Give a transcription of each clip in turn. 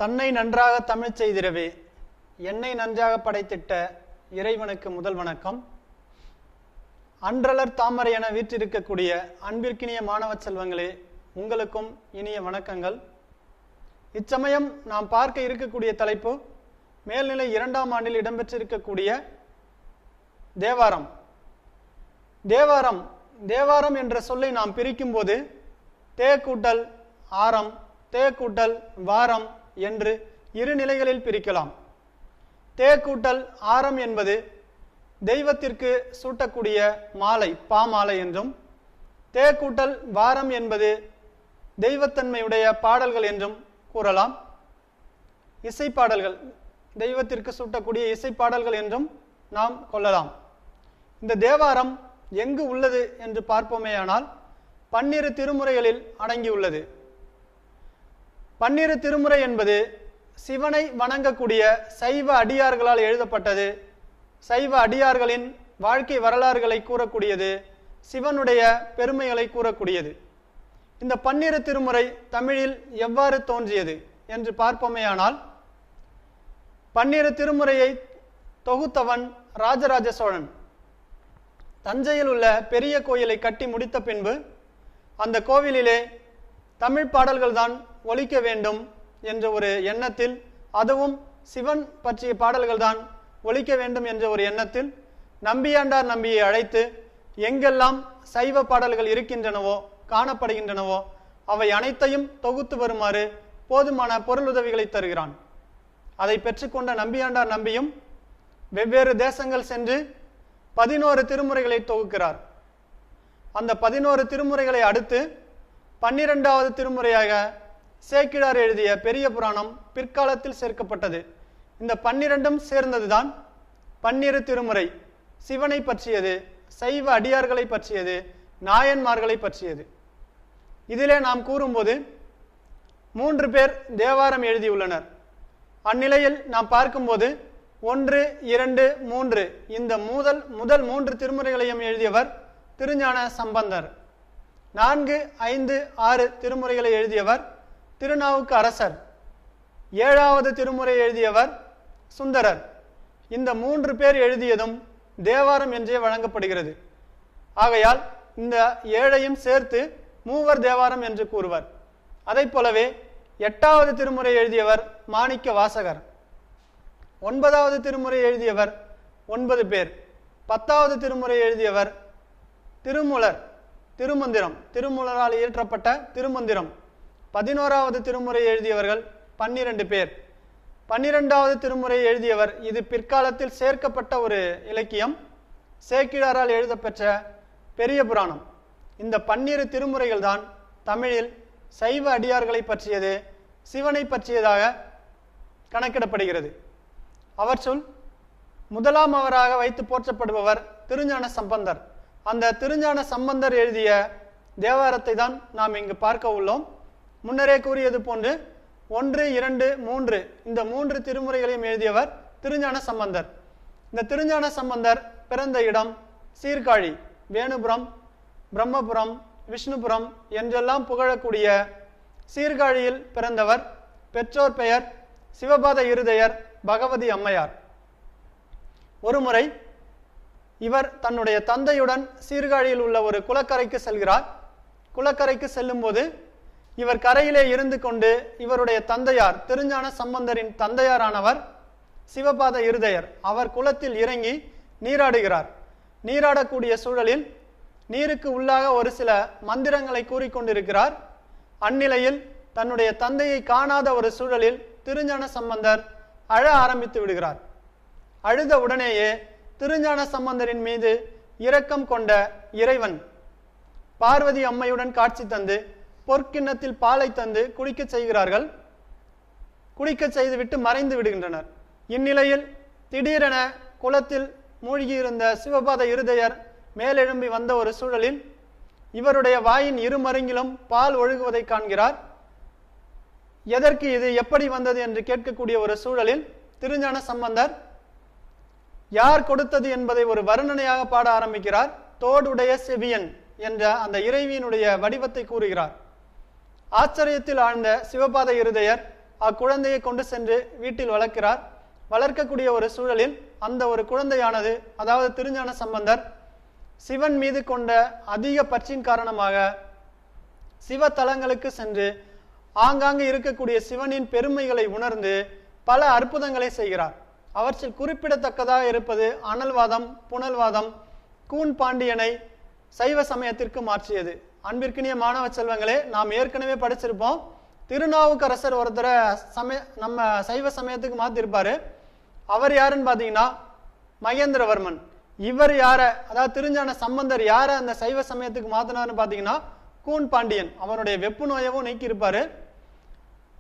தன்னை நன்றாக தமிழ் செய்திடவே என்னை நன்றாக படைத்திட்ட இறைவனுக்கு முதல் வணக்கம். அன்றலர் தாமரை என வீற்றிருக்கக்கூடிய அன்பிற்கினிய மாணவ செல்வங்களே, உங்களுக்கும் இனிய வணக்கங்கள். இச்சமயம் நாம் பார்க்க இருக்கக்கூடிய தலைப்பு மேல்நிலை 2ஆம் ஆண்டில் இடம்பெற்றிருக்கக்கூடிய தேவாரம். தேவாரம் என்ற சொல்லை நாம் பிரிக்கும் போது தே கூட்டல் ஆரம், தே கூட்டல் வாரம் என்று இரு நிலைகளில் பிரிக்கலாம். தே கூட்டல் ஆரம் என்பது தெய்வத்திற்கு சூட்டக்கூடிய மாலை, பாமாலை என்றும், தே கூட்டல் வாரம் என்பது தெய்வத்தன்மையுடைய பாடல்கள் என்றும் கூறலாம். இசைப்பாடல்கள், தெய்வத்திற்கு சூட்டக்கூடிய இசைப்பாடல்கள் என்றும் நாம் கொள்ளலாம். இந்த தேவாரம் எங்கு உள்ளது என்று பார்ப்போமேயானால் 12 திருமுறைகளில் அடங்கியுள்ளது. 12 திருமுறை என்பது சிவனை வணங்கக்கூடிய சைவ அடியார்களால் எழுதப்பட்டது. சைவ அடியார்களின் வாழ்க்கை வரலாறுகளை கூறக்கூடியது, சிவனுடைய பெருமைகளை கூறக்கூடியது. இந்த 12 திருமுறை தமிழில் எவ்வாறு தோன்றியது என்று பார்ப்போமேயானால் 12 திருமுறையை தொகுத்தவன் ராஜராஜ சோழன். தஞ்சையில் உள்ள பெரிய கோயிலை கட்டி முடித்த பின்பு அந்த கோவிலிலே தமிழ் பாடல்கள் தான் ஒலிக்க வேண்டும் என்ற ஒரு எண்ணத்தில், அதுவும் சிவன் பற்றிய பாடல்கள் தான் ஒலிக்க வேண்டும் என்ற ஒரு எண்ணத்தில் நம்பியாண்டார் நம்பியை அழைத்து எங்கெல்லாம் சைவ பாடல்கள் இருக்கின்றனவோ, காணப்படுகின்றனவோ அவை அனைத்தையும் தொகுத்து வருமாறு போதுமான பொருளுதவிகளை தருகிறான். அதை பெற்றுக்கொண்ட நம்பியாண்டார் நம்பியும் வெவ்வேறு தேசங்கள் சென்று 11 திருமுறைகளை தொகுக்கிறார். அந்த 11 திருமுறைகளை அடுத்து 12வது திருமுறையாக சேக்கிழார் எழுதிய பெரிய புராணம் பிற்காலத்தில் சேர்க்கப்பட்டது. இந்த 12ம் சேர்ந்ததுதான் 12 திருமுறை. சிவனை பற்றியது, சைவ அடியார்களை பற்றியது, நாயன்மார்களை பற்றியது. இதிலே நாம் கூறும்போது 3 பேர் தேவாரம் எழுதியுள்ளனர். அந்நிலையில் நாம் பார்க்கும்போது 1, 2, 3 இந்த முதல் 3 திருமுறைகளையும் எழுதியவர் திருஞான சம்பந்தர். 4, 5, 6 திருமுறைகளை எழுதியவர் திருநாவுக்கு அரசர். 7வது திருமுறை எழுதியவர் சுந்தரர். இந்த 3 பேர் எழுதியதும் தேவாரம் என்றே வழங்கப்படுகிறது. ஆகையால் இந்த 7ஐயும் சேர்த்து மூவர் தேவாரம் என்று கூறுவர். அதை போலவே 8வது திருமுறை எழுதியவர் மாணிக்க வாசகர். 9வது திருமுறை எழுதியவர் 9 பேர். 10வது திருமுறை எழுதியவர் திருமூலர், திருமந்திரம், திருமூலரால் இயற்றப்பட்ட திருமந்திரம். 11வது திருமுறை எழுதியவர்கள் 12 பேர். 12வது திருமுறை எழுதியவர், இது பிற்காலத்தில் சேர்க்கப்பட்ட ஒரு இலக்கியம், சேக்கிழாரால் எழுதப்பெற்ற பெரிய புராணம். இந்த 12 திருமுறைகள் தான் தமிழில் சைவ அடியார்களை பற்றியது, சிவனை பற்றியதாக கணக்கிடப்படுகிறது. அவற்றுள் முதலாம் அவராக வைத்து போற்றப்படுபவர் திருஞான சம்பந்தர். அந்த திருஞான சம்பந்தர் எழுதிய தேவாரத்தை தான் நாம் இங்கு பார்க்க உள்ளோம். முன்னரே கூறியது போன்று 1, 2, 3 இந்த 3 திருமுறைகளையும் எழுதியவர் திருஞான சம்பந்தர். இந்த திருஞான சம்பந்தர் பிறந்த இடம் சீர்காழி, வேணுபுரம், பிரம்மபுரம், விஷ்ணுபுரம் என்றெல்லாம் புகழக்கூடிய சீர்காழியில் பிறந்தவர். பெற்றோர் பெயர் சிவபாத இருதயர், பகவதி அம்மையார். ஒருமுறை இவர் தன்னுடைய தந்தையுடன் சீர்காழியில் உள்ள ஒரு குளக்கரைக்கு செல்கிறார். குளக்கரைக்கு செல்லும் போது இவர் கரையிலே இருந்து கொண்டு இவருடைய தந்தையார், திருஞான சம்பந்தரின் தந்தையாரானவர் சிவபாத இருதயர், அவர் குளத்தில் இறங்கி நீராடுகிறார். நீராடக்கூடிய சூழலில் நீருக்கு உள்ளாக ஒரு சில மந்திரங்களை கூறிக்கொண்டிருக்கிறார். அந்நிலையில் தன்னுடைய தந்தையை காணாத ஒரு சூழலில் திருஞான சம்பந்தர் அழ ஆரம்பித்து விடுகிறார். அழுத உடனேயே திருஞான சம்பந்தரின் மீது இரக்கம் கொண்ட இறைவன் பார்வதி அம்மையுடன் காட்சி தந்து பொற்கிண்ணத்தில் பாலை தந்து குடிக்க செய்கிறார்கள். குடிக்க செய்துவிட்டு மறைந்து விடுகின்றனர். இந்நிலையில் திடீரென குளத்தில் மூழ்கியிருந்த சிவபாத இருதயர் மேலெழும்பி வந்த ஒரு சூழலில் இவருடைய வாயின் இருமருங்கிலும் பால் ஒழுகுவதை காண்கிறார். எதற்கு இது, எப்படி வந்தது என்று கேட்கக்கூடிய ஒரு சூழலில் திருஞான சம்பந்தர் யார் கொடுத்தது என்பதை ஒரு வர்ணனையாக பாட ஆரம்பிக்கிறார். தோடுடைய செவியன் என்ற அந்த இறைவியினுடைய வடிவத்தை கூறுகிறார். ஆச்சரியத்தில் ஆழ்ந்த சிவபாத இருதயர் அக்குழந்தையை கொண்டு சென்று வீட்டில் வளர்க்கிறார். வளர்க்கக்கூடிய ஒரு சூழலில் அந்த ஒரு குழந்தையானது, அதாவது திருஞான சம்பந்தர், சிவன் மீது கொண்ட அதிக பற்றின் காரணமாக சிவ தலங்களுக்கு சென்று ஆங்காங்கு இருக்கக்கூடிய சிவனின் பெருமைகளை உணர்ந்து பல அற்புதங்களை செய்கிறார். அவற்றில் குறிப்பிடத்தக்கதாக இருப்பது அனல்வாதம், புனல்வாதம், கூன் பாண்டியனை சைவ சமயத்திற்கு மாற்றியது. அன்பிற்கினிய மாணவ செல்வங்களே, நாம் ஏற்கனவே படிச்சிருப்போம். திருநாவுக்கரசர் ஒருத்தரை நம்ம சைவ சமயத்துக்கு மாத்திருப்பாரு. அவர் யாருன்னு பாத்தீங்கன்னா மகேந்திரவர்மன். இவர் யார, அதாவது திருஞான சம்பந்தர் யார அந்த சைவ சமயத்துக்கு மாத்தினார்னு பாத்தீங்கன்னா கூன் பாண்டியன். அவருடைய வெப்பு நோயவும் நீக்கி இருப்பாரு.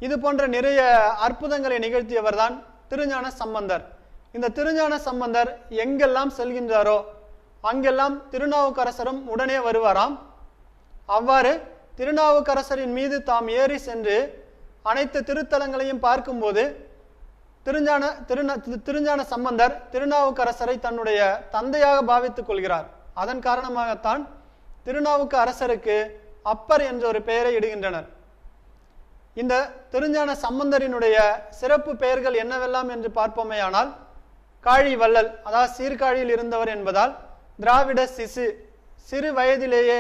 இது போன்ற நிறைய அற்புதங்களை நிகழ்த்தியவர் தான் திருஞான சம்பந்தர். இந்த திருஞான சம்பந்தர் எங்கெல்லாம் செல்கின்றாரோ அங்கெல்லாம் திருநாவுக்கரசரும் உடனே வருவாராம். அவ்வாறு திருநாவுக்கரசரின் மீது தாம் ஏறி சென்று அனைத்து திருத்தலங்களையும் பார்க்கும்போது திருஞான சம்பந்தர் திருநாவுக்கரசரை தன்னுடைய தந்தையாக பாவித்துக் கொள்கிறார். அதன் காரணமாகத்தான் திருநாவுக்கு அரசருக்கு அப்பர் என்ற ஒரு பெயரை இடுகின்றனர். இந்த திருஞான சம்பந்தரினுடைய சிறப்பு பெயர்கள் என்னவெல்லாம் என்று பார்ப்போமேயானால், காழி வள்ளல், அதாவது சீர்காழியில் இருந்தவர் என்பதால் திராவிட சிசு, சிறு வயதிலேயே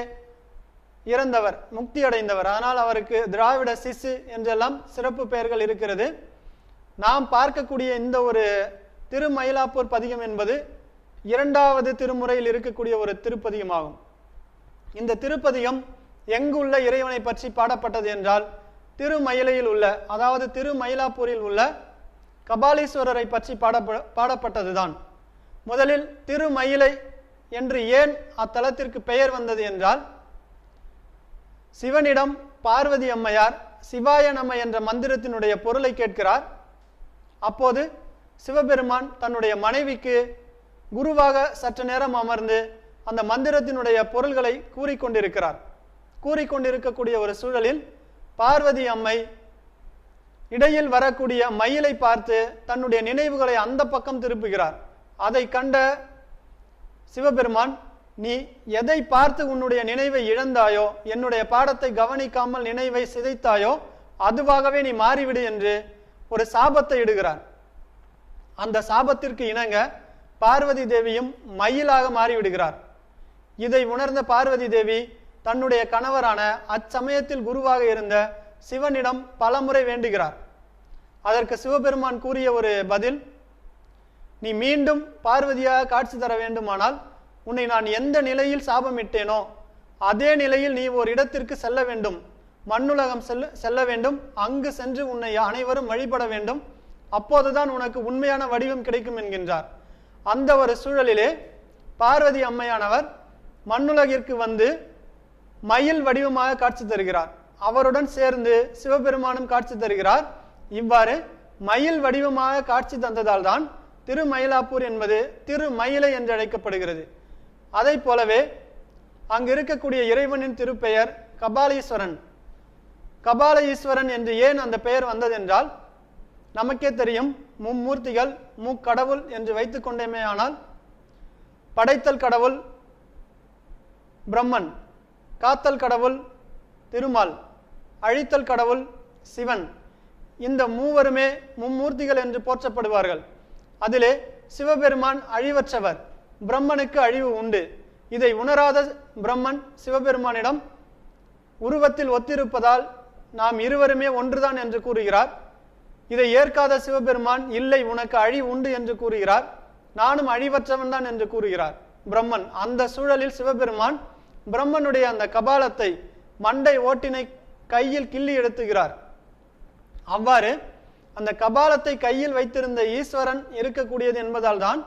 இறந்தவர், முக்தி அடைந்தவர், அதனால் அவருக்கு திராவிட சிசு என்றெல்லாம் சிறப்பு பெயர்கள் இருக்கிறது. நாம் பார்க்கக்கூடிய இந்த ஒரு திருமயிலாப்பூர் பதிகம் என்பது 2வது திருமுறையில் இருக்கக்கூடிய ஒரு திருப்பதிகமாகும். இந்த திருப்பதிகம் எங்குள்ள இறைவனை பற்றி பாடப்பட்டது என்றால் திருமயிலையில் உள்ள, அதாவது திருமயிலாப்பூரில் உள்ள கபாலீஸ்வரரை பற்றி பாடப்பட்டதுதான். முதலில் திருமயிலை என்று ஏன் அத்தலத்திற்கு பெயர் வந்தது என்றால், சிவனிடம் பார்வதி அம்மையார் சிவாய நம என்ற மந்திரத்தினுடைய பொருளை கேட்கிறார். அப்போது சிவபெருமான் தன்னுடைய மனைவிக்கு குருவாக சற்று நேரம் அமர்ந்து அந்த மந்திரத்தினுடைய பொருள்களை கூறிக்கொண்டிருக்கக்கூடிய ஒரு சூழலில் பார்வதி அம்மை இடையில் வரக்கூடிய மயிலை பார்த்து தன்னுடைய நினைவுகளை அந்த பக்கம் திருப்புகிறார். அதை கண்ட சிவபெருமான், நீ எதை பார்த்து உன்னுடைய நினைவை இழந்தாயோ, என்னுடைய பாடத்தை கவனிக்காமல் நினைவை சிதைத்தாயோ, அதுவாகவே நீ மாறிவிடு என்று ஒரு சாபத்தை இடுகிறார். அந்த சாபத்திற்கு இணங்க பார்வதி தேவியும் மயிலாக மாறிவிடுகிறார். இதை உணர்ந்த பார்வதி தேவி தன்னுடைய கணவரான அச்சமயத்தில் குருவாக இருந்த சிவனிடம் பலமுறை வேண்டுகிறார். அதற்கு சிவபெருமான் கூறிய ஒரு பதில், நீ மீண்டும் பார்வதியாக காட்சி தர வேண்டுமானால் உன்னை நான் எந்த நிலையில் சாபமிட்டேனோ அதே நிலையில் நீ ஒரு இடத்திற்கு செல்ல வேண்டும், மண்ணுலகம் செல்ல வேண்டும், அங்கு சென்று உன்னை அனைவரும் வழிபட வேண்டும், அப்போதுதான் உனக்கு உண்மையான வடிவம் கிடைக்கும் என்கின்றார். அந்த ஒரு சூழலிலே பார்வதி அம்மையானவர் மண்ணுலகிற்கு வந்து மயில் வடிவமாக காட்சி தருகிறார். அவருடன் சேர்ந்து சிவபெருமானும் காட்சி தருகிறார். இவ்வாறு மயில் வடிவமாக காட்சி தந்ததால் தான் திருமயிலாப்பூர் என்பது திருமயிலை என்று அழைக்கப்படுகிறது. அதை போலவே அங்கு இருக்கக்கூடிய இறைவனின் திருப்பெயர் கபாலீஸ்வரன். கபால ஈஸ்வரன் என்று ஏன் அந்த பெயர் வந்ததென்றால், நமக்கே தெரியும், மும்மூர்த்திகள் முக்கடவுள் என்று வைத்துக் கொண்டேமே. ஆனால் படைத்தல் கடவுள் பிரம்மன், காத்தல் கடவுள் திருமால், அழித்தல் கடவுள் சிவன். இந்த மூவருமே மும்மூர்த்திகள் என்று போற்றப்படுவார்கள். அதிலே சிவபெருமான் அழிவற்றவர், பிரம்மனுக்கு அழிவு உண்டு. இதை உணராத பிரம்மன் சிவபெருமானிடம் உருவத்தில் ஒத்திருப்பதால் நாம் இருவருமே ஒன்றுதான் என்று கூறுகிறார். இதை ஏற்காத சிவபெருமான், இல்லை உனக்கு அழிவு உண்டு என்று கூறுகிறார். நானும் அழிவற்றவன் தான் என்று கூறுகிறார் பிரம்மன். அந்த சூழலில் சிவபெருமான் பிரம்மனுடைய அந்த கபாலத்தை, மண்டை ஓட்டினை கையில் கிள்ளி எடுத்துகிறார். அவ்வாறு அந்த கபாலத்தை கையில் வைத்திருந்த ஈஸ்வரன் இருக்கக்கூடியது என்பதால் தான்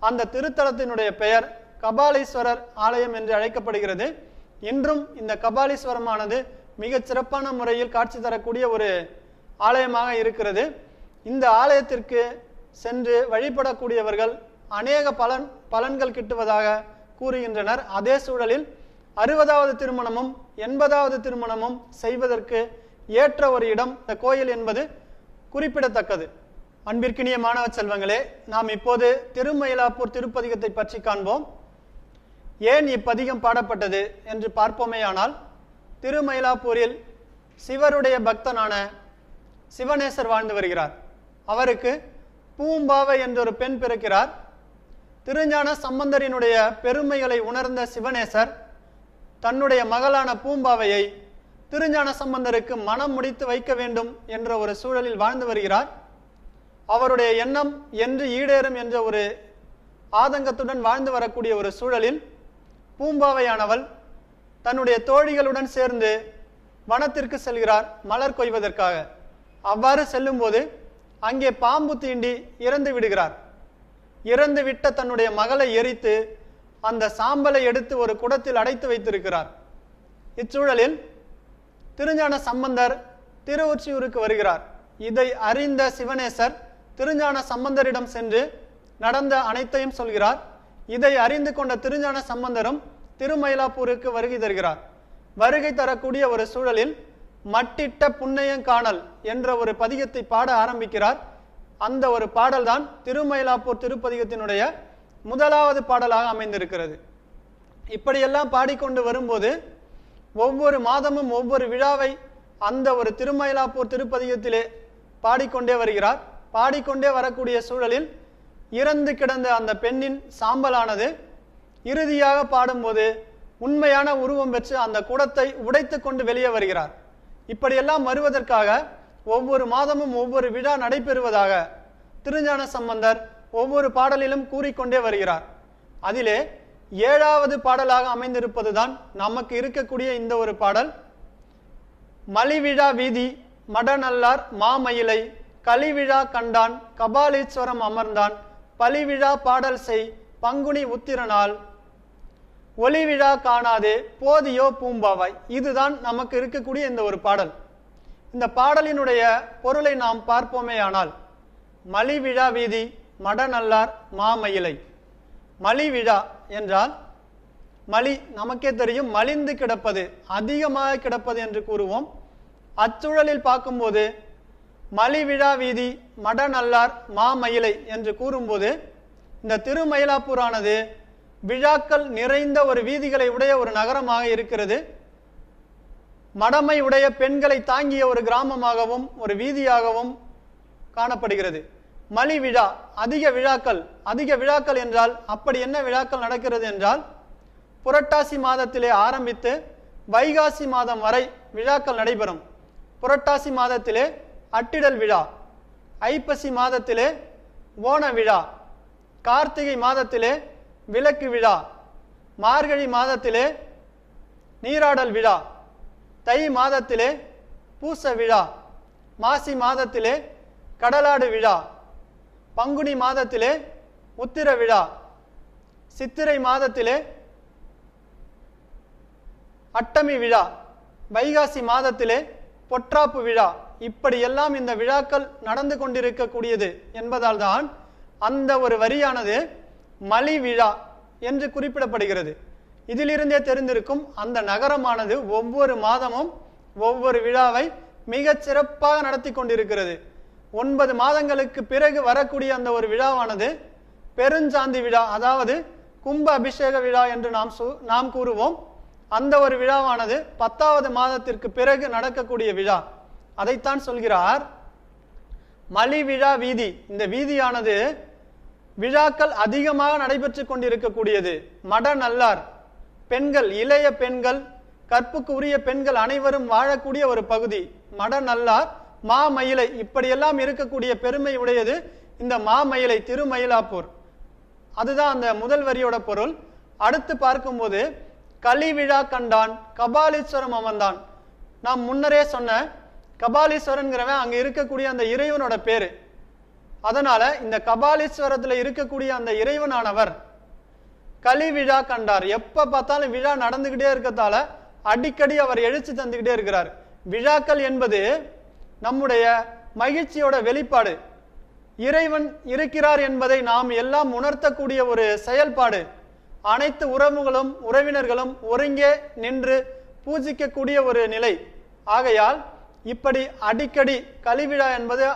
அந்த திருத்தலத்தினுடைய பெயர் கபாலீஸ்வரர் ஆலயம் என்று அழைக்கப்படுகிறது. இன்றும் இந்த கபாலீஸ்வரமானது மிகச் சிறப்பான முறையில் காட்சி தரக்கூடிய ஒரு ஆலயமாக இருக்கிறது. இந்த ஆலயத்திற்கு சென்று வழிபடக்கூடியவர்கள் அநேக பலன்கள் கிட்டுவதாக கூறுகின்றனர். அதே சூழலில் 60வது திருமணமும் 80வது திருமணமும் செய்வதற்கு ஏற்ற ஒரு இடம் இந்த கோயில் என்பது குறிப்பிடத்தக்கது. அன்பிற்கினிய மாணவ செல்வங்களே, நாம் இப்போது திருமயிலாப்பூர் திருப்பதிகத்தை பற்றி காண்போம். ஏன் இப்பதிகம் பாடப்பட்டது என்று பார்ப்போமேயானால், திருமயிலாப்பூரில் சிவருடைய பக்தனான சிவனேசர் வாழ்ந்து வருகிறார். அவருக்கு பூம்பாவை என்ற ஒரு பெண் பிறக்கிறார். திருஞான சம்பந்தரினுடைய பெருமைகளை உணர்ந்த சிவனேசர் தன்னுடைய மகளான பூம்பாவையை திருஞான சம்பந்தருக்கு மனம் முடித்து வைக்க வேண்டும் என்ற ஒரு சூழலில் வாழ்ந்து வருகிறார். அவருடைய எண்ணம் என்று ஈடேறும் என்ற ஒரு ஆதங்கத்துடன் வாழ்ந்து வரக்கூடிய ஒரு சூழலில் பூம்பாவையானவள் தன்னுடைய தோழிகளுடன் சேர்ந்து வனத்திற்கு செல்கிறார் மலர் கொய்வதற்காக. அவ்வாறு செல்லும்போது அங்கே பாம்பு தீண்டி இறந்து விடுகிறார். இறந்து விட்ட தன்னுடைய மகளை எரித்து அந்த சாம்பலை எடுத்து ஒரு குடத்தில் அடைத்து வைத்திருக்கிறார். இச்சூழலில் திருஞான சம்பந்தர் திருவொற்றியூருக்கு வருகிறார். இதை அறிந்த சிவனேசர் திருஞான சம்பந்தரிடம் சென்று நடந்த அனைத்தையும் சொல்கிறார். இதை அறிந்து கொண்ட திருஞான சம்பந்தரும் திருமயிலாப்பூருக்கு வருகை தருகிறார். வருகை தரக்கூடிய ஒரு சூழலில் மட்டிட்ட புன்னையங்காணல் என்ற ஒரு பதிகத்தை பாட ஆரம்பிக்கிறார். அந்த ஒரு பாடல்தான் திருமயிலாப்பூர் திருப்பதிகத்தினுடைய முதலாவது பாடலாக அமைந்திருக்கிறது. இப்படியெல்லாம் பாடிக்கொண்டு வரும்போது ஒவ்வொரு மாதமும் ஒவ்வொரு விழாவை அந்த ஒரு திருமயிலாப்பூர் திருப்பதிகத்திலே பாடிக்கொண்டே வருகிறார். பாடிக்கொண்டே வரக்கூடிய சூழலில் இறந்து கிடந்த அந்த பெண்ணின் சாம்பலானது இறுதியாக பாடும்போது உண்மையான உருவம் பெற்று அந்த குடத்தை உடைத்து கொண்டு வெளியே வருகிறார். இப்படியெல்லாம் வருவதற்காக ஒவ்வொரு மாதமும் ஒவ்வொரு விழா நடைபெறுவதாக திருஞான சம்பந்தர் ஒவ்வொரு பாடலிலும் கூறிக்கொண்டே வருகிறார். அதிலே 7வது பாடலாக அமைந்திருப்பதுதான் நமக்கு இருக்கக்கூடிய இந்த ஒரு பாடல். மலிவிழா வீதி மடநல்லார் மாமயிலை கலிவிழா கண்டான் கபாலீஸ்வரம் அமர்ந்தான் பலிவிழா பாடல் செய் பங்குனி உத்திரனால் ஒளிவிழா காணாதே போதியோ பூம்பாவாய். இதுதான் நமக்கு இருக்கக்கூடிய இந்த ஒரு பாடல். இந்த பாடலினுடைய பொருளை நாம் பார்ப்போமேயானால், மலிவிழா வீதி மடநல்லார் மாமயிலை. மலிவிழா என்றால் மலி நமக்கே தெரியும், மலிந்து கிடப்பது, அதிகமாக கிடப்பது என்று கூறுவோம். அச்சூழலில் பார்க்கும்போது மலிவிழா வீதி மடநல்லார் மாமயிலை என்று கூறும்போது இந்த திருமயிலாப்பூரானது விழாக்கள் நிறைந்த ஒரு வீதிகளை உடைய ஒரு நகரமாக இருக்கிறது. மடமை உடைய பெண்களை தாங்கிய ஒரு கிராமமாகவும் ஒரு வீதியாகவும் காணப்படுகிறது. மலி விழா, அதிக விழாக்கள் என்றால் அப்படி என்ன விழாக்கள் நடக்கிறது என்றால், புரட்டாசி மாதத்திலே ஆரம்பித்து வைகாசி மாதம் வரை விழாக்கள் நடைபெறும். புரட்டாசி மாதத்திலே அட்டிடல் விழா, ஐப்பசி மாதத்திலே ஓண விழா, கார்த்திகை மாதத்திலே விளக்கு விழா, மார்கழி மாதத்திலே நீராடல் விழா, தை மாதத்திலே பூச விழா, மாசி மாதத்திலே கடலாடு விழா, பங்குனி மாதத்திலே உத்திர விழா, சித்திரை மாதத்திலே அட்டமி விழா, வைகாசி மாதத்திலே பொற்றாப்பு விழா. இப்படியெல்லாம் இந்த விழாக்கள் நடந்து கொண்டிருக்கக்கூடியது என்பதால் தான் அந்த ஒரு வரியானது மலி விழா என்று குறிப்பிடப்படுகிறது. இதிலிருந்தே தெரிந்திருக்கும், அந்த நகரமானது ஒவ்வொரு மாதமும் ஒவ்வொரு விழாவை மிக சிறப்பாக நடத்தி கொண்டிருக்கிறது. 9 மாதங்களுக்கு பிறகு வரக்கூடிய அந்த ஒரு விழாவானது பெருஞ்சாந்தி விழா, அதாவது கும்ப அபிஷேக விழா என்று நாம் கூறுவோம். அந்த ஒரு விழாவானது 10வது மாதத்திற்கு பிறகு நடக்கக்கூடிய விழா. அதைத்தான் சொல்கிறார் மலி விழா வீதி. இந்த வீதியானது விழாக்கள் அதிகமாக நடைபெற்று கொண்டிருக்கக்கூடியது. மடநல்லார் பெண்கள், இளைய பெண்கள், கற்புக்கு உரிய பெண்கள் அனைவரும் வாழக்கூடிய ஒரு பகுதி மடநல்லார் மாமயிலை. இப்படியெல்லாம் இருக்கக்கூடிய பெருமை உடையது இந்த மாமயிலை திருமயிலாப்பூர். அதுதான் அந்த முதல் வரியோட பொருள். அடுத்து பார்க்கும்போது கலிவிழா கண்டான் கபாலீஸ்வரம் அமர்ந்தான். நாம் முன்னரே சொன்ன கபாலீஸ்வரன்கிறவன் அங்க இருக்கக்கூடிய அந்த இறைவனோட பேரு. அதனால இந்த கபாலீஸ்வரத்துல இருக்கக்கூடிய அந்த இறைவனானவர் கலிவிழா கண்டார். எப்ப பார்த்தாலும் விழா நடந்துகிட்டே இருக்கத்தால அடிக்கடி அவர் எழுச்சி தந்துகிட்டே இருக்கிறார். விழாக்கள் என்பது நம்முடைய மகிழ்ச்சியோட வெளிப்பாடு. இறைவன் இருக்கிறார் என்பதை நாம் எல்லாம் உணர்த்தக்கூடிய ஒரு செயல்பாடு. அனைத்து உறவுகளும் உறவினர்களும் ஒருங்கே நின்று பூஜிக்கக்கூடிய ஒரு நிலை. ஆகையால் இப்படி அடிக்கடி கலிவிழா என்பது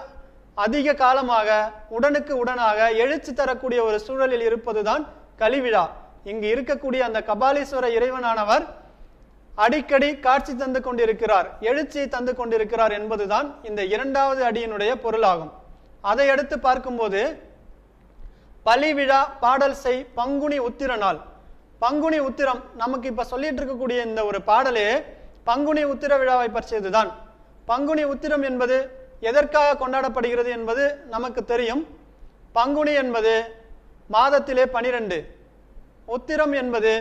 அதிக காலமாக உடனுக்கு உடனாக எழுச்சி தரக்கூடிய ஒரு சூழலில் இருப்பதுதான் கலிவிழா. இங்கு இருக்கக்கூடிய அந்த கபாலீஸ்வர இறைவனானவர் அடிக்கடி காட்சி தந்து கொண்டிருக்கிறார், எழுச்சியை தந்து கொண்டிருக்கிறார் என்பதுதான் இந்த இரண்டாவது அடியினுடைய பொருளாகும். அதை அடுத்து பார்க்கும்போது பலி விழா பாடல் செய் பங்குனி உத்திர நாள். பங்குனி உத்திரம் நமக்கு இப்ப சொல்லிட்டு இருக்கக்கூடிய இந்த ஒரு பாடலே பங்குனி உத்திர விழாவை பற்றியதுதான். பங்குனி உத்திரம் என்பது எதற்காக கொண்டாடப்படுகிறது என்பது நமக்கு தெரியும். பங்குனி என்பது மாதத்திலே 12, உத்திரம் என்பது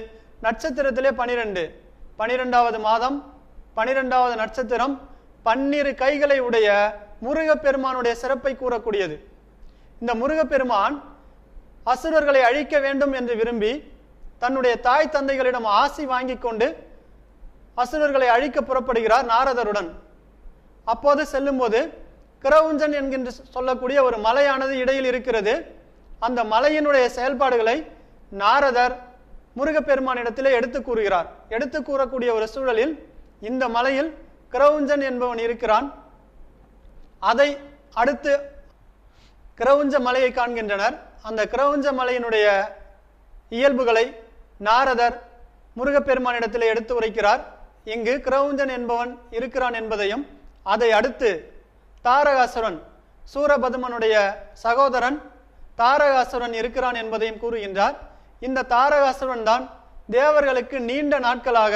நட்சத்திரத்திலே 12. 12வது மாதம், 12வது நட்சத்திரம், 12 கைகளை உடைய முருகப்பெருமானுடைய சிறப்பை கூறக்கூடியது. இந்த முருகப்பெருமான் அசுரர்களை அழிக்க வேண்டும் என்று விரும்பி தன்னுடைய தாய் தந்தைகளிடம் ஆசி வாங்கி கொண்டு அசுரர்களை அழிக்க புறப்படுகிறார் நாரதருடன். அப்போது செல்லும்போது கிரவுஞ்சன் என்கின்ற சொல்லக்கூடிய ஒரு மலையானது இடையில் இருக்கிறது. அந்த மலையினுடைய செயல்பாடுகளை நாரதர் முருகப்பெருமானிடத்திலே எடுத்து கூறுகிறார். எடுத்து கூறக்கூடிய ஒரு சூழலில் இந்த மலையில் கிரவுஞ்சன் என்பவன் இருக்கிறான். அதை அடுத்து கிரவுஞ்ச மலையை காண்கின்றனர். அந்த கிரவுஞ்ச மலையினுடைய இயல்புகளை நாரதர் முருகப்பெருமானிடத்திலே எடுத்து உரைக்கிறார். இங்கு கிரவுஞ்சன் என்பவன் இருக்கிறான் என்பதையும், அதை அடுத்து தாரகாசுரன், சூரபதுமனுடைய சகோதரன் தாரகாசுரன் இருக்கிறான் என்பதையும் கூறுகின்றார். இந்த தாரகாசுரன் தான் தேவர்களுக்கு நீண்ட நாட்களாக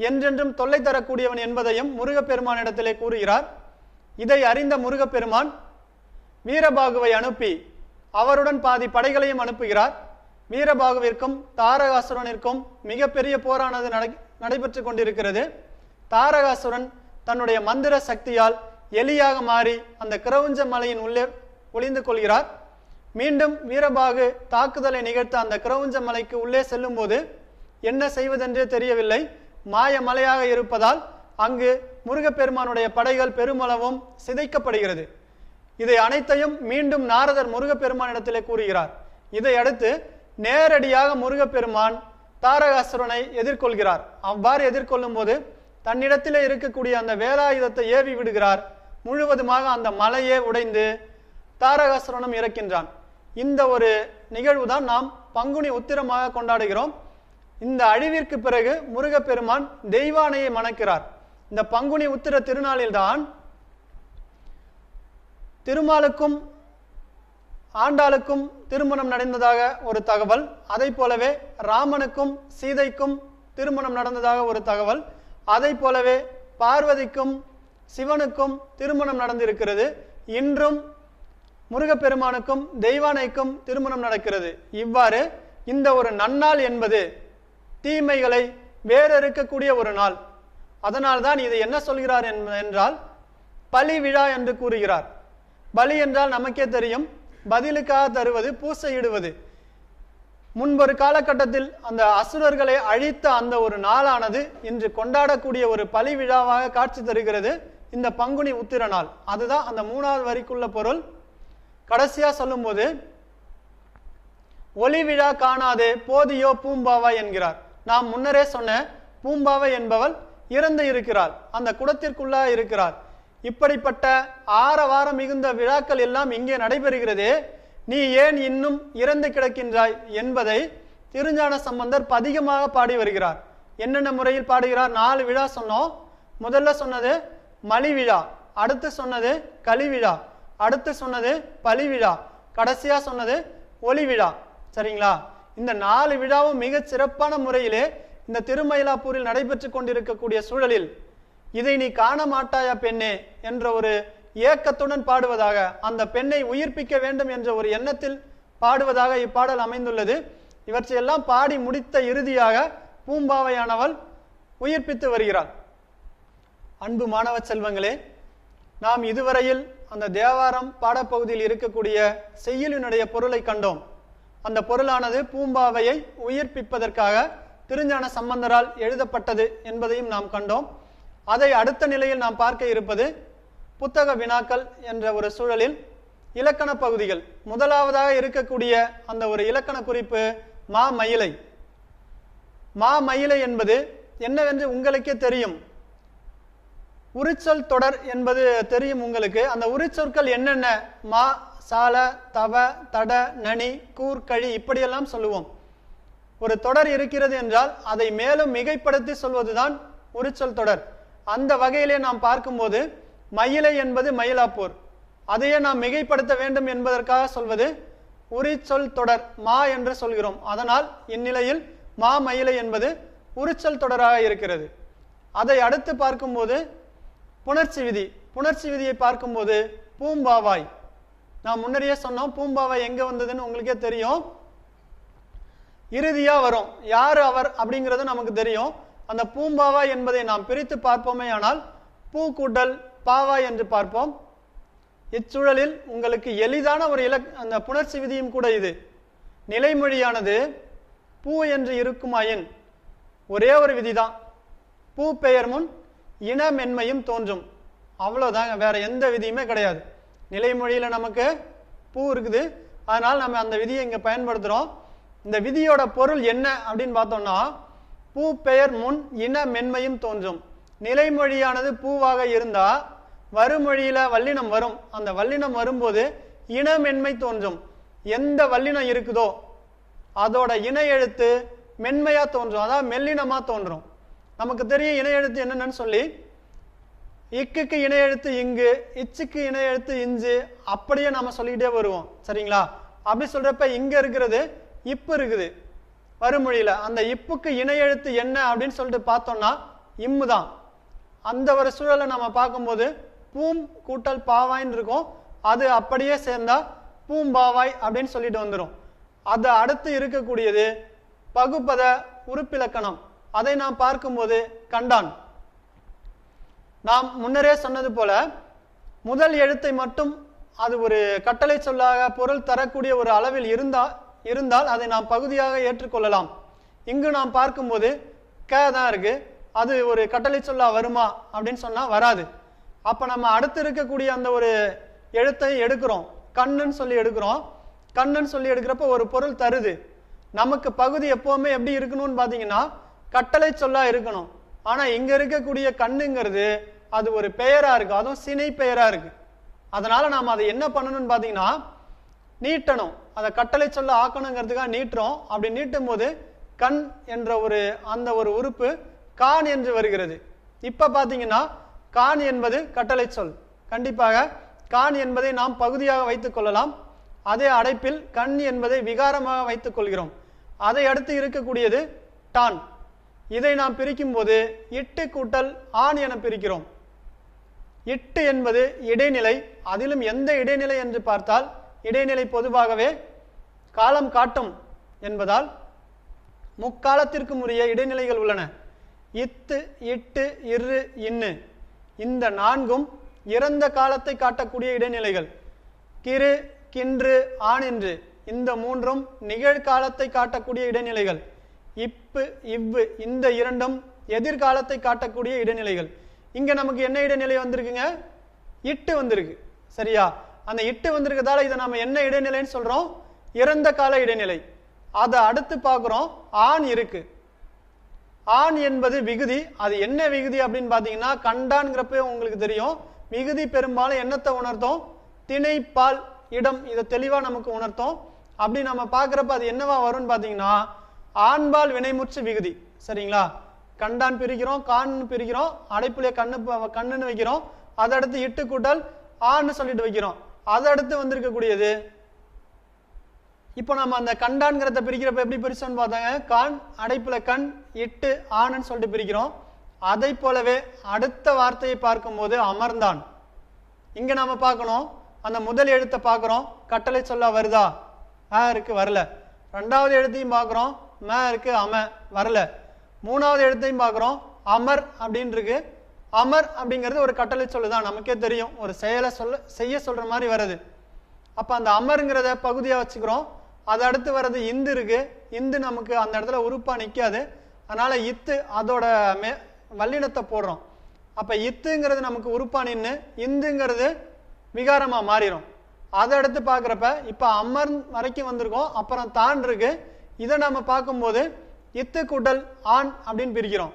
என்றென்றும் தொல்லை தரக்கூடியவன் என்பதையும் முருகப்பெருமானிடத்திலே கூறுகிறார். இதை அறிந்த முருகப்பெருமான் வீரபாகுவை அனுப்பி அவருடன் பாதி படைகளையும் அனுப்புகிறார். வீரபாகுவிற்கும் தாரகாசுரனிற்கும் மிகப்பெரிய போரானது நடைபெற்று கொண்டிருக்கிறது. தாரகாசுரன் தன்னுடைய மந்திர சக்தியால் எலியாக மாறி அந்த கிரவுஞ்ச மலையின் உள்ளே ஒளிந்து கொள்கிறார். மீண்டும் வீரபாகு தாக்குதலை நிகழ்த்த அந்த கிரவுஞ்ச மலைக்கு உள்ளே செல்லும் போது என்ன செய்வதென்றே தெரியவில்லை. மாய மலையாக இருப்பதால் அங்கு முருகப்பெருமானுடைய படைகள் பெருமளவும் சிதைக்கப்படுகிறது. இதை அனைத்தையும் மீண்டும் நாரதர் முருகப்பெருமானிடத்திலே கூறுகிறார். இதை அடுத்து நேரடியாக முருகப்பெருமான் தாரகாசுரனை எதிர்கொள்கிறார். அவ்வாறு எதிர்கொள்ளும் போது தன்னிடத்திலே இருக்கக்கூடிய அந்த வேலாயுதத்தை ஏவி விடுகிறார். முழுவதுமாக அந்த மலையே உடைந்து தாரகாசுரனும் இறக்கின்றான். இந்த ஒரு நிகழ்வு தான் நாம் பங்குனி உத்திரமாக கொண்டாடுகிறோம். இந்த அழிவிற்கு பிறகு முருகப்பெருமான் தெய்வானையை மணக்கிறார். இந்த பங்குனி உத்திர திருநாளில்தான் திருமாலுக்கும் ஆண்டாளுக்கும் திருமணம் நடந்ததாக ஒரு தகவல், அதை போலவே ராமனுக்கும் சீதைக்கும் திருமணம் நடந்ததாக ஒரு தகவல், அதை போலவே பார்வதிக்கும் சிவனுக்கும் திருமணம் நடந்திருக்கிறது. இன்றும் முருகப்பெருமானுக்கும் தெய்வானைக்கும் திருமணம் நடக்கிறது. இவ்வாறு இந்த ஒரு நன்னாள் என்பது தீமைகளை வேறறுக்கக்கூடிய ஒரு நாள். அதனால்தான் இது என்ன சொல்கிறார் என்றால் பலி விழா என்று கூறுகிறார். பலி என்றால் நமக்கே தெரியும், பதிலுக்காக தருவது, பூசையிடுவது. முன்பொரு காலகட்டத்தில் அந்த அசுரர்களை அழித்த அந்த ஒரு நாளானது இன்று கொண்டாடக்கூடிய ஒரு பலி விழாவாக காட்சி தருகிறது இந்த பங்குனி உத்திர நாள். அதுதான் அந்த 3வது வரிக்குள்ள பொருள். கடைசியா சொல்லும் போது ஒளி விழா காணாதே போதியோ பூம்பாவாய் என்கிறார். நாம் முன்னரே சொன்ன பூம்பாவை என்பவள் இறந்து இருக்கிறாள், அந்த குடத்திற்குள்ளா இருக்கிறாள். இப்படிப்பட்ட ஆரவாரம் மிகுந்த விழாக்கள் எல்லாம் இங்கே நடைபெறுகிறதே, நீ ஏன் இன்னும் இறந்து கிடக்கின்றாய் என்பதை திருஞான சம்பந்தர் பதிகமாக பாடி வருகிறார். என்னென்ன முறையில் பாடுகிறார்? 4 விழா சொன்னோம். முதல்ல சொன்னது மலி விழா, அடுத்து சொன்னது கலி விழா, அடுத்து சொன்னது பலி விழா, கடைசியா சொன்னது ஒளி விழா. சரிங்களா? இந்த 4 விழாவும் மிக சிறப்பான முறையிலே இந்த திருமயிலாப்பூரில் நடைபெற்று கொண்டிருக்கக்கூடிய சூழலில் இதை நீ காண மாட்டாயா பெண்ணே என்ற ஒரு ஏக்கத்துடன் பாடுவதாக, அந்த பெண்ணை உயிர்ப்பிக்க வேண்டும் என்ற ஒரு எண்ணத்தில் பாடுவதாக இப்பாடல் அமைந்துள்ளது. இவற்றையெல்லாம் பாடி முடித்த இறுதியாக பூம்பாவையானவள் உயிர்ப்பித்து வருகிறாள். அன்பு மாணவ செல்வங்களே, நாம் இதுவரையில் அந்த தேவாரம் பாடப்பகுதியில் இருக்கக்கூடிய செய்யுளினுடைய பொருளை கண்டோம். அந்த பொருளானது பூம்பாவையை உயிர்ப்பிப்பதற்காக திருஞான சம்பந்தரால் எழுதப்பட்டது என்பதையும் நாம் கண்டோம். அதை அடுத்த நிலையில் நாம் பார்க்க இருப்பது புத்தக வினாக்கள் என்ற ஒரு சூழலில் இலக்கண பகுதிகள். முதலாவதாக இருக்கக்கூடிய அந்த ஒரு இலக்கண குறிப்பு மாமயிலை. மாமயிலை என்பது என்னவென்று உங்களுக்கே தெரியும். உரிச்சொல் தொடர் என்பது தெரியும் உங்களுக்கு. அந்த உரிச்சொற்கள் என்னென்ன? மா, சால, தவ, தட, நனி, கூர், கழி இப்படியெல்லாம் சொல்லுவோம். ஒரு தொடர் இருக்கிறது என்றால் அதை மேலும் மிகைப்படுத்தி சொல்வதுதான் உரிச்சொல் தொடர். அந்த வகையிலே நாம் பார்க்கும்போது மயிலை என்பது மயிலாப்பூர், அதையே நாம் மிகைப்படுத்த வேண்டும் என்பதற்காக சொல்வது உரிச்சொல் தொடர் மா என்று சொல்கிறோம். அதனால் இந்நிலையில் மா மயிலை என்பது உரிச்சொல் தொடராக இருக்கிறது. அதை அடுத்து பார்க்கும்போது புணர்ச்சி விதி. புணர்ச்சி விதியை பார்க்கும்போது பூம்பாவாய், நாம் முன்னரே சொன்னோம் பூம்பாவாய் எங்க வந்ததுன்னு உங்களுக்கே தெரியும், இறுதியா வரும். யாரு அவர் அப்படிங்கிறது நமக்கு தெரியும். அந்த பூம்பாவாய் என்பதை நாம் பிரித்து பார்ப்போமே ஆனால் பூ கூட்டல் பாவாய் என்று பார்ப்போம். இச்சூழலில் உங்களுக்கு எளிதான ஒரு அந்த புணர்ச்சி விதியும் கூட இது. நிலைமொழியானது பூ என்று இருக்குமாயின் ஒரே ஒரு விதிதான், பூ பெயர் முன் இன மென்மையும் தோன்றும். அவ்வளவுதாங்க, வேற எந்த விதியுமே கிடையாது. நிலைமொழியில நமக்கு பூ இருக்குது, அதனால நம்ம அந்த விதியை இங்க பயன்படுத்துறோம். இந்த விதியோட பொருள் என்ன அப்படின்னு பார்த்தோம்னா, பூ பெயர் முன் இன மென்மையும் தோன்றும். நிலைமொழியானது பூவாக இருந்தா வருமொழியில வல்லினம் வரும். அந்த வல்லினம் வரும்போது இன மென்மை தோன்றும். எந்த வல்லினம் இருக்குதோ அதோட இணை எழுத்து மென்மையா தோன்றும், அதாவது மெல்லினமா தோன்றும். நமக்கு தெரியும் இணை எழுத்து என்னன்னு சொல்லி, இக்குக்கு இணை எழுத்து இங்கு, இச்சுக்கு இணை எழுத்து இஞ்சு, அப்படியே நம்ம சொல்லிக்கிட்டே வருவோம். சரிங்களா? அப்படி சொல்றப்ப இங்க இருக்கிறது இப்பு இருக்குது வருமொழியில, அந்த இப்புக்கு இணை எழுத்து என்ன அப்படின்னு சொல்லிட்டு பார்த்தோம்னா இம்மு தான். அந்த ஒரு சூழலை நம்ம பார்க்கும்போது பூம் கூட்டல் பாவாய்ன்னு இருக்கும், அது அப்படியே சேர்ந்தா பூம்பாவாய் அப்படின்னு சொல்லிட்டு வந்துடும். அது அடுத்து இருக்கக்கூடியது பகுபத உறுப்பிலக்கணம். அதை நாம் பார்க்கும்போது கண்டான். நாம் முன்னரே சொன்னது போல முதல் எழுத்தை மட்டும் அது ஒரு கட்டளை சொல்லாக பொருள் தரக்கூடிய ஒரு அளவில் இருந்தால் அதை நாம் பகுதியாக ஏற்றுக்கொள்ளலாம். இங்கு நாம் பார்க்கும்போது க தான் இருக்கு, அது ஒரு கட்டளை சொல்லா வருமா அப்படின்னு சொன்னா வராது. அப்ப நம்ம அடுத்து இருக்கக்கூடிய அந்த ஒரு எழுத்தை எடுக்கிறோம், கண்ணுன்னு சொல்லி எடுக்கிறோம். கண்ணுன்னு சொல்லி எடுக்கிறப்ப ஒரு பொருள் தருது. நமக்கு பகுதி எப்பவுமே எப்படி இருக்கணும்னு பாத்தீங்கன்னா கட்டளை சொல்லா இருக்கணும். ஆனா இங்க இருக்கக்கூடிய கண்ணுங்கிறது அது ஒரு பெயரா இருக்கு, அதுவும் சினை பெயரா இருக்கு. அதனால நாம அதை என்ன பண்ணணும்னு பாத்தீங்கன்னா நீட்டணும், அதை கட்டளை சொல்ல ஆக்கணுங்கிறதுக்காக நீட்டுறோம். அப்படி நீட்டும் போது கண் என்ற அந்த ஒரு உறுப்பு கான் என்று வருகிறது. இப்ப பாத்தீங்கன்னா கான் என்பது கட்டளை சொல், கண்டிப்பாக கான் என்பதை நாம் பகுதியாக வைத்துக் கொள்ளலாம். அதே அடைப்பில் கண் என்பதை விகாரமாக வைத்துக் கொள்கிறோம். அதை அடுத்து இருக்கக்கூடியது டான். இதை நாம் பிரிக்கும் போது இட்டு கூட்டல் ஆண் என பிரிக்கிறோம். இட்டு என்பது இடைநிலை. அதிலும் எந்த இடைநிலை என்று பார்த்தால் இடைநிலை பொதுவாகவே காலம் காட்டும் என்பதால் முக்காலத்திற்கும் உரிய இடைநிலைகள் உள்ளன. இத்து இட்டு இரு இன்னு இந்த நான்கும் இறந்த காலத்தை காட்டக்கூடிய இடைநிலைகள். கிரு கின்று ஆனின்று இந்த மூன்றும் நிகழ்காலத்தை காட்டக்கூடிய இடைநிலைகள். இப்பு இவ்வு இந்த இரண்டும் எதிர்காலத்தை காட்டக்கூடிய இடைநிலைகள். இங்க நமக்கு என்ன இடைநிலை வந்திருக்குங்க? இட்டு வந்திருக்கு. சரியா? அந்த இட்டு வந்திருக்கிறதால இதை நம்ம என்ன இடைநிலைன்னு சொல்றோம்? இறந்த கால இடைநிலை. அதை அடுத்து பார்க்கிறோம் ஆண் இருக்கு. ஆண் என்பது விகுதி. அது என்ன விகுதி அப்படின்னு பாத்தீங்கன்னா கண்டான்ங்கிறப்ப உங்களுக்கு தெரியும், விகுதி பெரும்பாலும் என்னத்தை உணர்த்தும்? திணை பால் இடம். இதை தெளிவா நமக்கு உணர்த்தும். அப்படி நம்ம பாக்குறப்ப அது என்னவா வரும்னு பாத்தீங்கன்னா ஆண்பால் வினைமுற்று விகுதி. சரிங்களா? கண்டான் பிரிக்கிறோம், கான் பிரிக்கிறோம், அடைப்புல கண்ணுன்னு வைக்கிறோம், அதை அடுத்து இட்டு கூட்டல் ஆன்னு சொல்லிட்டு வைக்கிறோம். அதை அடுத்து வந்திருக்கக்கூடியது இப்போ நம்ம அந்த கண்டான்கிறத பிரிக்கிறப்ப எப்படி பிரிச்சோம்னு பார்த்தாங்க, கான் அடைப்புல கண் இட்டு ஆணுன்னு சொல்லிட்டு பிரிக்கிறோம். அதை போலவே அடுத்த வார்த்தையை பார்க்கும்போது அமர்ந்தான். இங்க நாம பார்க்கணும், அந்த முதல் எழுத்தை பார்க்கிறோம், கட்டளை சொல்ல வருதா? இருக்கு, வரல. ரெண்டாவது எழுத்தையும் பார்க்கிறோம், ம இருக்கு, அம வரல. மூணாவது எழுத்தையும் பார்க்கிறோம், அமர் அப்படின்னு இருக்கு. அமர் அப்படிங்கிறது ஒரு கட்டளை சொல்லுதான், நமக்கே தெரியும், ஒரு செயலை செய்ய சொல்ற மாதிரி வருது. அப்ப அந்த அமருங்கிறத பகுதியா வச்சுக்கிறோம். அது அடுத்து வர்றது இந்து இருக்கு. இந்து நமக்கு அந்த இடத்துல உறுப்பா நிக்காது, அதனால இத்து அதோட வல்லினத்தை போடுறோம். அப்ப இத்துங்கிறது நமக்கு உறுப்பா நின்று இந்துங்கிறது விகாரமா மாறிடும். அதை அடுத்து பாக்குறப்ப இப்ப அமர் வரைக்கும் வந்திருக்கோம், அப்புறம் தான் இருக்கு. இதை நம்ம பார்க்கும்போது இத்து கூட்டல் ஆண் அப்படின்னு பிரிக்கிறோம்.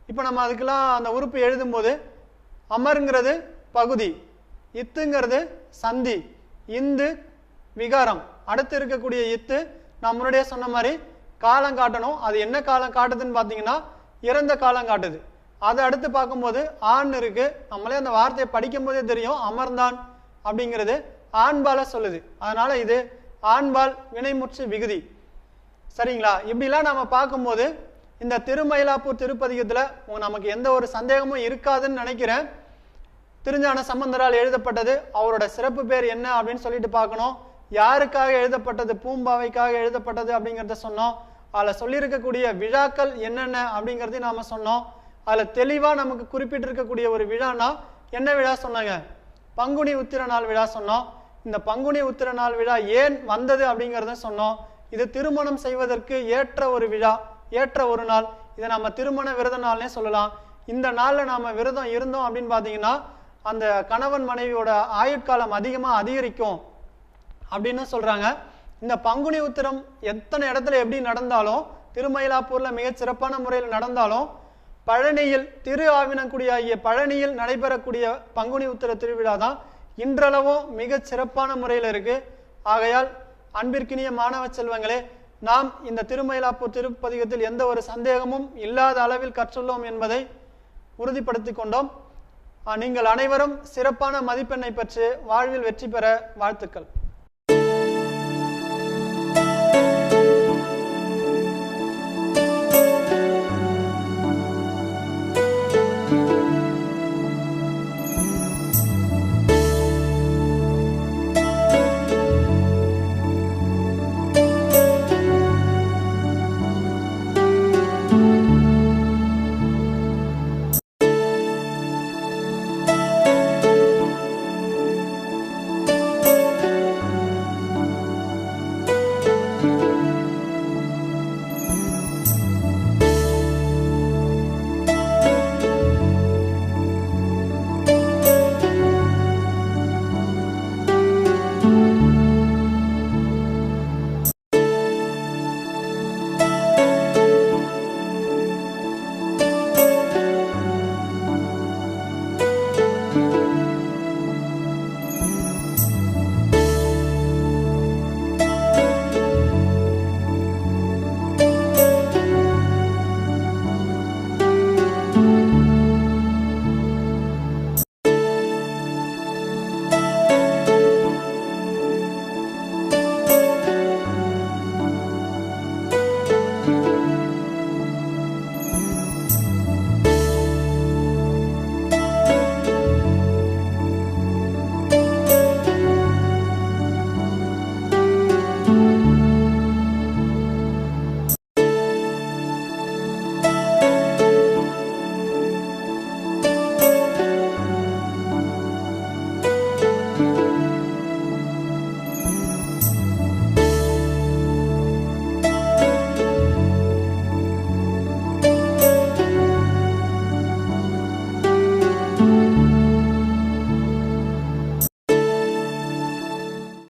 இப்ப நம்ம அதுக்கெல்லாம் அந்த உறுப்பு எழுதும் போது அமருங்கிறது பகுதி, இத்துங்கிறது சந்தி, இந்து விகாரம். அடுத்து இருக்கக்கூடிய இத்து நான் முன்னாடியே சொன்ன மாதிரி காலம் காட்டணும். அது என்ன காலம் காட்டுதுன்னு பார்த்தீங்கன்னா இறந்த காலம் காட்டுது. அதை அடுத்து பார்க்கும்போது ஆண் இருக்கு. நம்மளே அந்த வார்த்தையை படிக்கும் போதே தெரியும், அமர்ந்தான் அப்படிங்கிறது ஆண்பால சொல்லுது. அதனால இது ஆண்பால் வினைமுற்று விகுதி. சரிங்களா? இப்படிலாம் நாம பார்க்கும்போது இந்த திருமயிலாப்பூர் திருப்பதிகத்துல நமக்கு எந்த ஒரு சந்தேகமும் இருக்காதுன்னு நினைக்கிறேன். திருஞான சம்பந்தரால் எழுதப்பட்டது. அவரோட சிறப்பு பேர் என்ன அப்படின்னு சொல்லிட்டு பார்க்கணும். யாருக்காக எழுதப்பட்டது? பூம்பாவைக்காக எழுதப்பட்டது அப்படிங்கிறத சொன்னோம். அதில் சொல்லியிருக்கக்கூடிய விழாக்கள் என்னென்ன அப்படிங்கிறதையும் நாம சொன்னோம். அதில் தெளிவா நமக்கு குறிப்பிட்டிருக்கக்கூடிய ஒரு விழானா என்ன விழா சொன்னாங்க? பங்குனி உத்திர நாள் விழா சொன்னோம். இந்த பங்குனி உத்திர நாள் விழா ஏன் வந்தது அப்படிங்கிறத சொன்னோம். இது திருமணம் செய்வதற்கு ஏற்ற ஒரு விழா, ஏற்ற ஒரு நாள். இதை நம்ம திருமண விரத நாள்னே சொல்லலாம். இந்த நாள்ல நாம விரதம் இருந்தோம் அப்படின்னு பாத்தீங்கன்னா அந்த கணவன் மனைவியோட ஆயுட்காலம் அதிகரிக்கும் அப்படின்னு சொல்றாங்க. இந்த பங்குனி உத்திரம் எத்தனை இடத்துல எப்படி நடந்தாலும், திருமயிலாப்பூர்ல மிக சிறப்பான முறையில் நடந்தாலும், பழனியில் திரு ஆவினங்குடி ஆகிய பழனியில் நடைபெறக்கூடிய பங்குனி உத்திர திருவிழா தான் இன்றளவும் மிக சிறப்பான முறையில் இருக்கு. ஆகையால் அன்பிற்கினிய மாணவ செல்வங்களே, நாம் இந்த திருமயிலாப்பூர் திருப்பதிகத்தில் எந்த ஒரு சந்தேகமும் இல்லாத அளவில் கற்றுள்ளோம் என்பதை உறுதிப்படுத்தி கொண்டோம். நீங்கள் அனைவரும் சிறப்பான மதிப்பெண்ணை பெற்று வாழ்வில் வெற்றி பெற வாழ்த்துக்கள்.